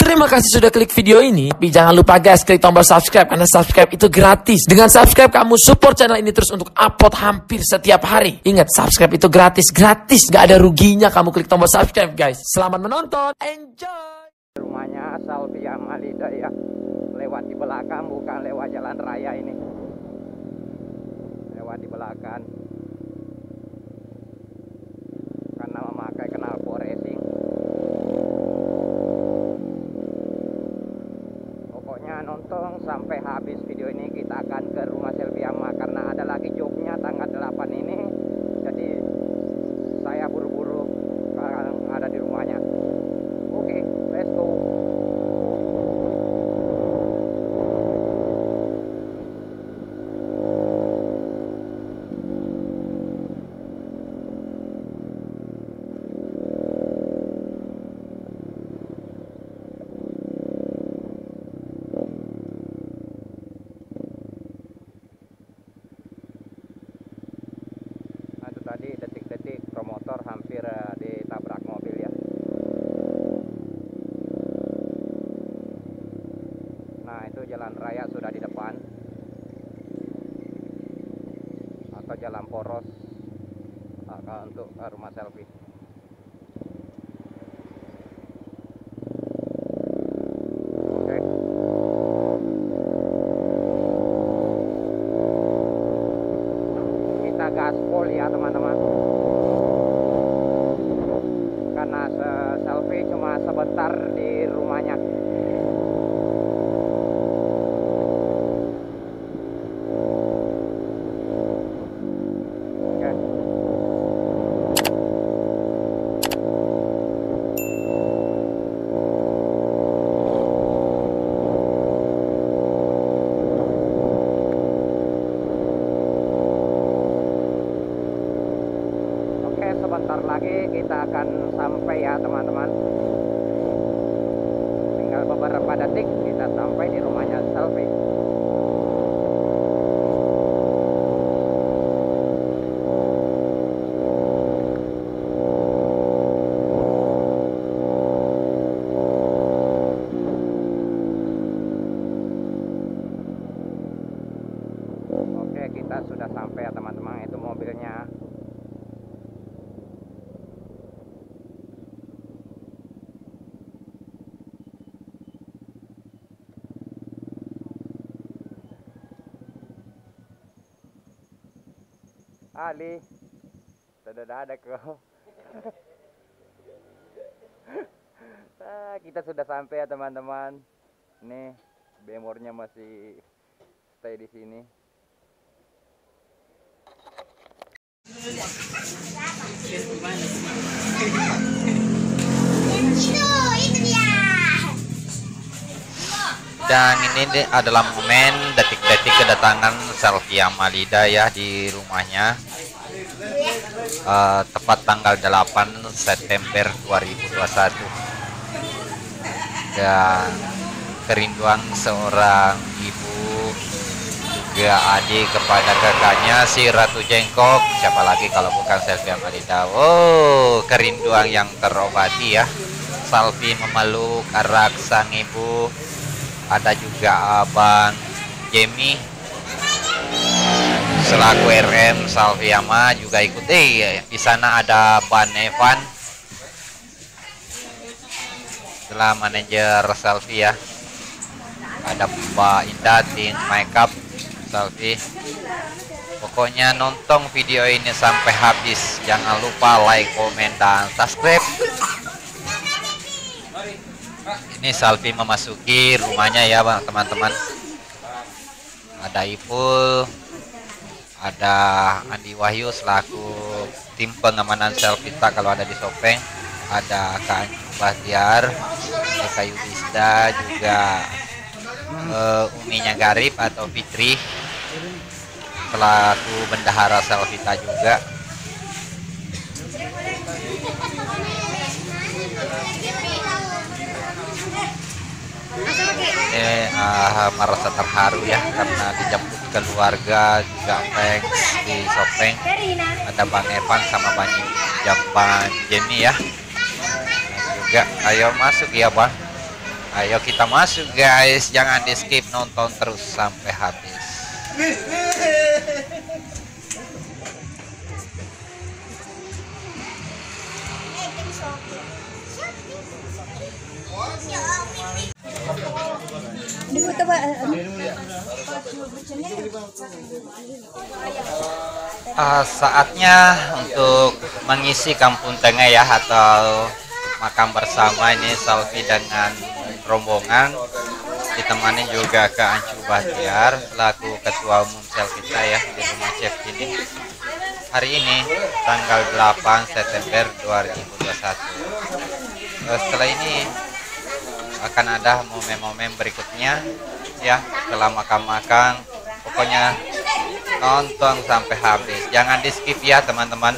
Terima kasih sudah klik video ini. Tapi jangan lupa guys, klik tombol subscribe karena subscribe itu gratis. Dengan subscribe kamu support channel ini terus untuk upload hampir setiap hari. Ingat, subscribe itu gratis, gak ada ruginya kamu klik tombol subscribe guys. Selamat menonton, enjoy. Rumahnya Salvia Malida ya, lewat di belakang, bukan lewat jalan raya ini, lewat di belakang karena memakai knalpot racing. Pokoknya nonton sampai habis video ini. Kita akan ke rumah Salvia karena ada lagi jobnya tanggal 8 ini, jadi saya buru-buru ada di rumahnya. Oke, let's go. Nah, itu tadi detik-detik promotor hampir ditabrak mobil ya. Nah, itu jalan raya sudah di depan, atau jalan poros untuk rumah Selfie. Oke. Kita gaspol ya teman-teman, karena Selfie cuma sebentar di rumahnya. Sebentar lagi kita akan sampai ya teman-teman. Tinggal beberapa detik kita sampai di rumahnya Selfie. Oke, kita sudah sampai ya teman-teman. Itu mobilnya. Ali, sudah ada kok. Kita sudah sampai ya teman-teman. Nih, bemornya masih stay di sini. Itu dia. Dan ini adalah momen detik-detik kedatangan Salvia Malida ya di rumahnya, tepat tanggal 8 September 2021. Dan kerinduan seorang ibu juga adik kepada kakaknya si Ratu Jengkok, siapa lagi kalau bukan Salvia Malida. Oh, kerinduan yang terobati ya. Salvi memeluk erat sang ibu. Ada juga Abang Jamie selaku RM Salvia juga ikut. Di sana ada Ban Evan, setelah manajer Salvia. Ada Mbak Indah tim makeup Salvi. Pokoknya nonton video ini sampai habis. Jangan lupa like, komen, dan subscribe. Ini Salvi memasuki rumahnya ya teman-teman. Ada Ipul, ada Andi Wahyu selaku tim pengamanan Selvita kalau ada di Sopeng. Ada Kak Bahtiar, Eka Yudhista, juga Uminya Garib atau Fitri selaku bendahara Selvita juga. Merasa terharu ya karena dijemput keluarga juga fans di Sopeng. Ada Bang Evan sama Bang Jampan Jenny ya. Nah, juga ayo masuk ya Bang. Ayo kita masuk guys, jangan di skip, nonton terus sampai habis. Saatnya untuk mengisi kampung tengah ya, atau makan bersama. Ini selfie dengan rombongan, ditemani juga ke Ancu Bahtiar selaku ketua umum sel kita ya di rumah chef ini. Hari ini tanggal 8 September 2021. Setelah ini akan ada momen-momen berikutnya ya, setelah makan-makan. Pokoknya nonton sampai habis, jangan di skip ya teman-teman.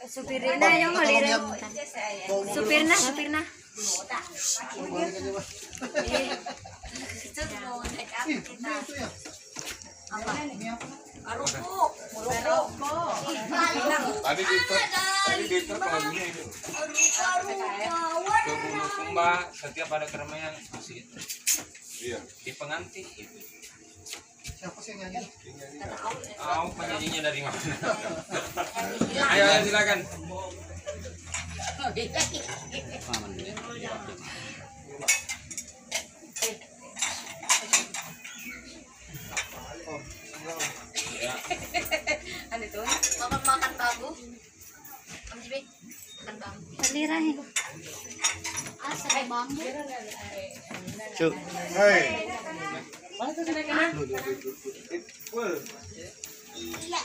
Supirna yang ngelirik. Supirna. Tadi di truk lagunya itu. Ke Bulu Kumba, setiap ada keramaian masih itu. Iya. Di pengantin itu. Siapa sih yang nyanyi? Penyanyinya dari mana? Ayo silakan. Makan babu. Makan babu. Lirahin. Asal bambu. Cuk. Hei. Iya.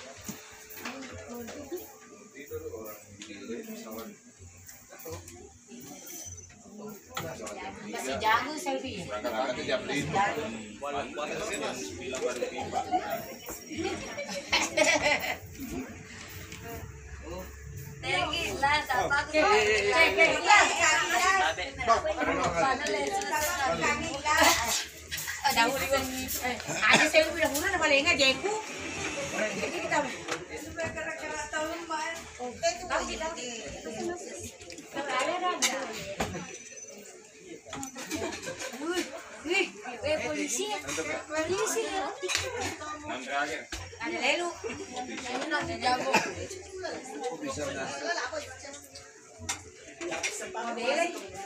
Masih jago selfie. Berangkat tiap 5. Ada selfie dahulu na paling nga Jeku. Polisi. Ada lelu. Jago.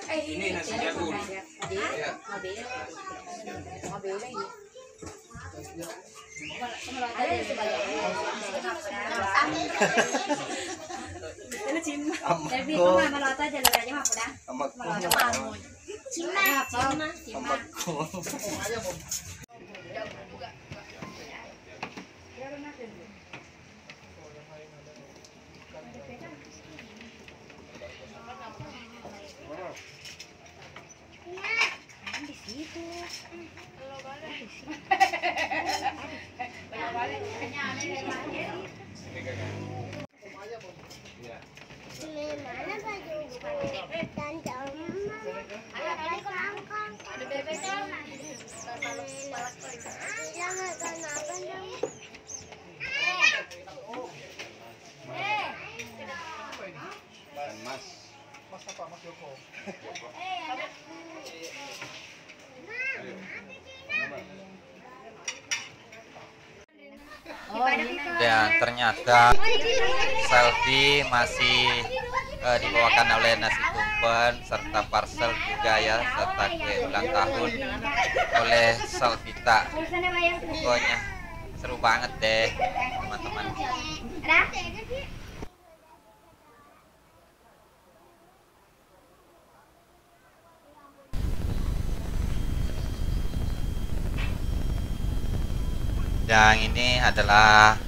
Ini nasi jagung. Dan ternyata selfie masih dibawakan oleh nasi tumpen serta parcel juga ya, serta kue ulang tahun oleh Selvita. Pokoknya seru banget deh teman-teman. Yang ini adalah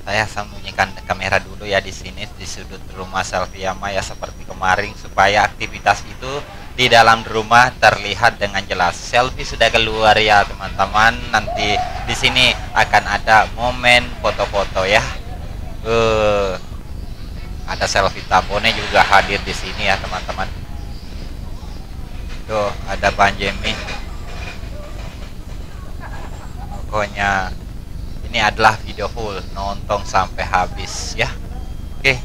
saya sembunyikan kamera dulu ya di sini di sudut rumah Selviama ya seperti kemarin, supaya aktivitas itu di dalam rumah terlihat dengan jelas. Selfie sudah keluar ya teman-teman. Nanti di sini akan ada momen foto-foto ya. Ada Selvita Bone juga hadir di sini ya teman-teman. Tuh ada Bang Jemi. Pokoknya ini adalah video full, nonton sampai habis ya. Oke.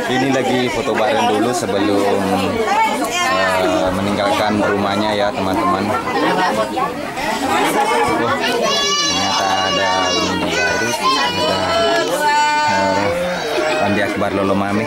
Ini lagi foto bareng dulu sebelum meninggalkan rumahnya ya teman-teman. Wah, ternyata ada Umi Garut, ada Randi Akbar Lolo Mami.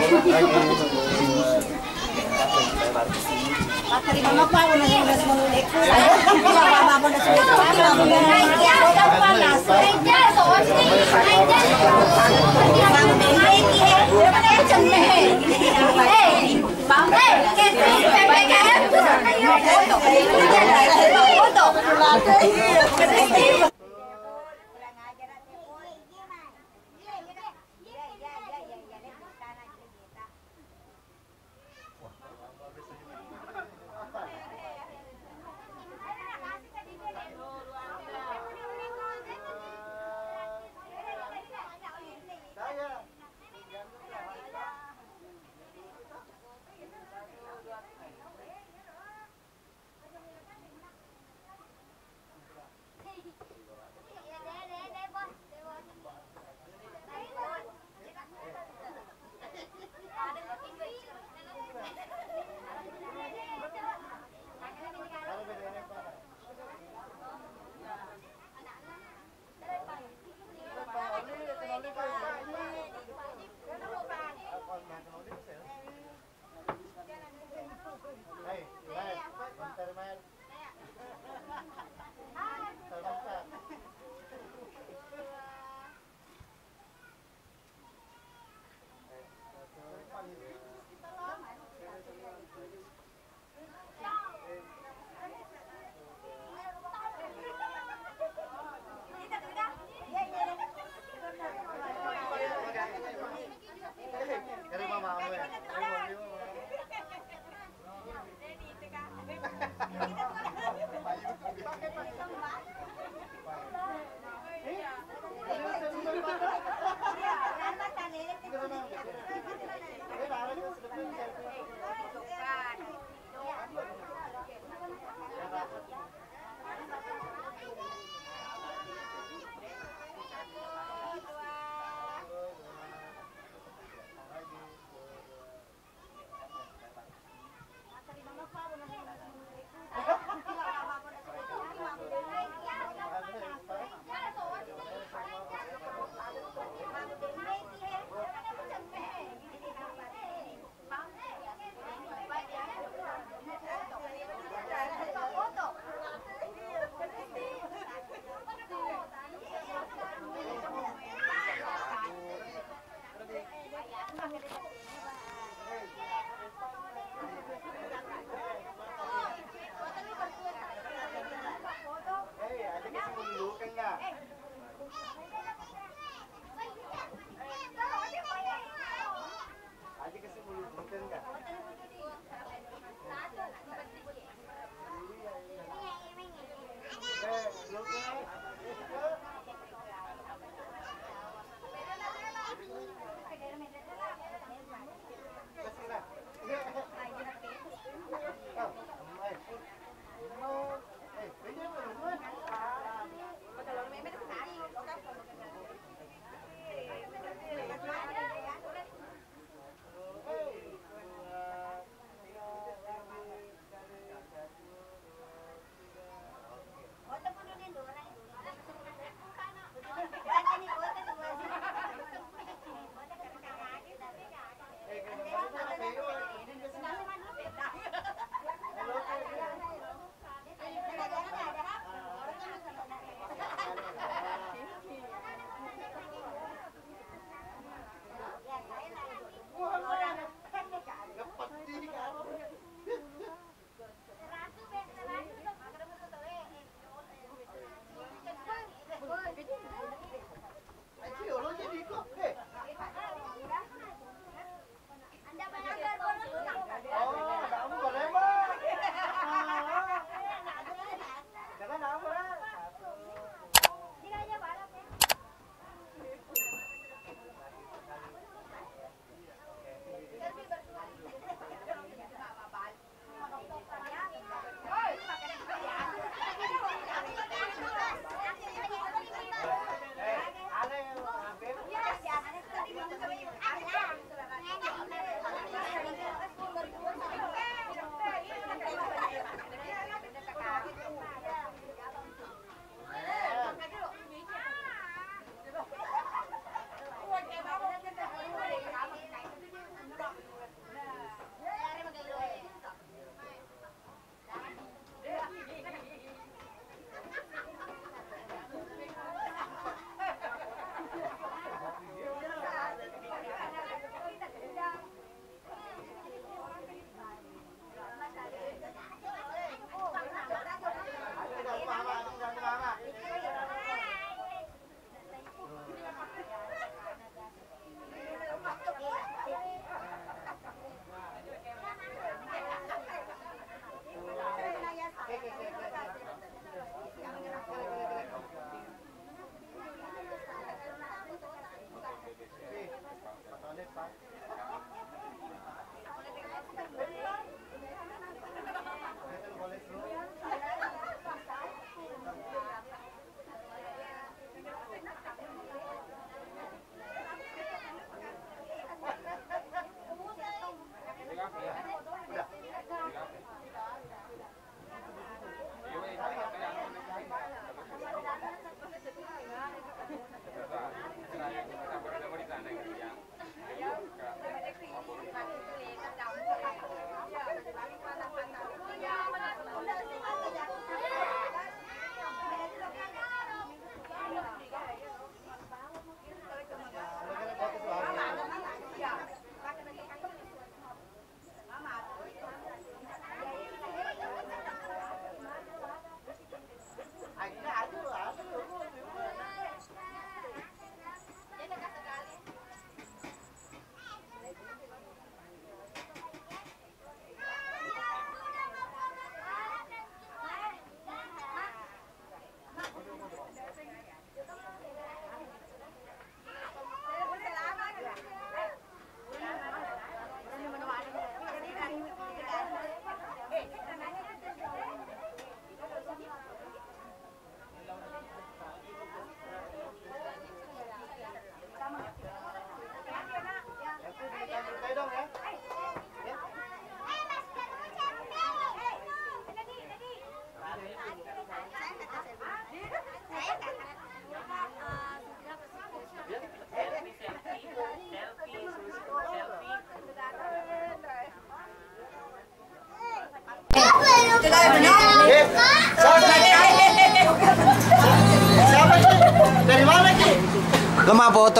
Lemah foto.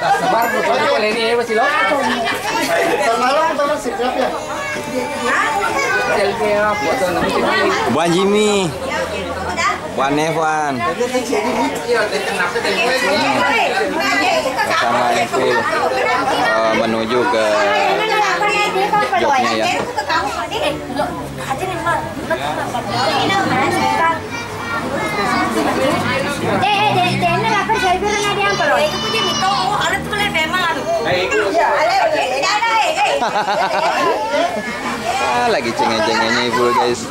Sabar fotonya boleh ini masih lo. Malam kita siap ya. Selfie foto nanti. Buan Jimmy. Buan Evan. Bersama Evil menuju ke jobnya ya. Lagi cengeng-cengengnya Ibu guys.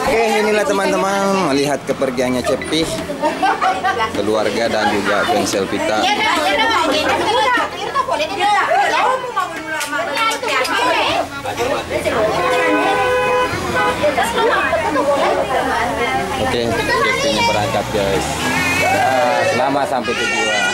Oke, inilah teman-teman melihat kepergiannya Cepi, keluarga dan juga fans Selvita. Oke, Cepinya berangkat guys. Selamat sampai tujuan.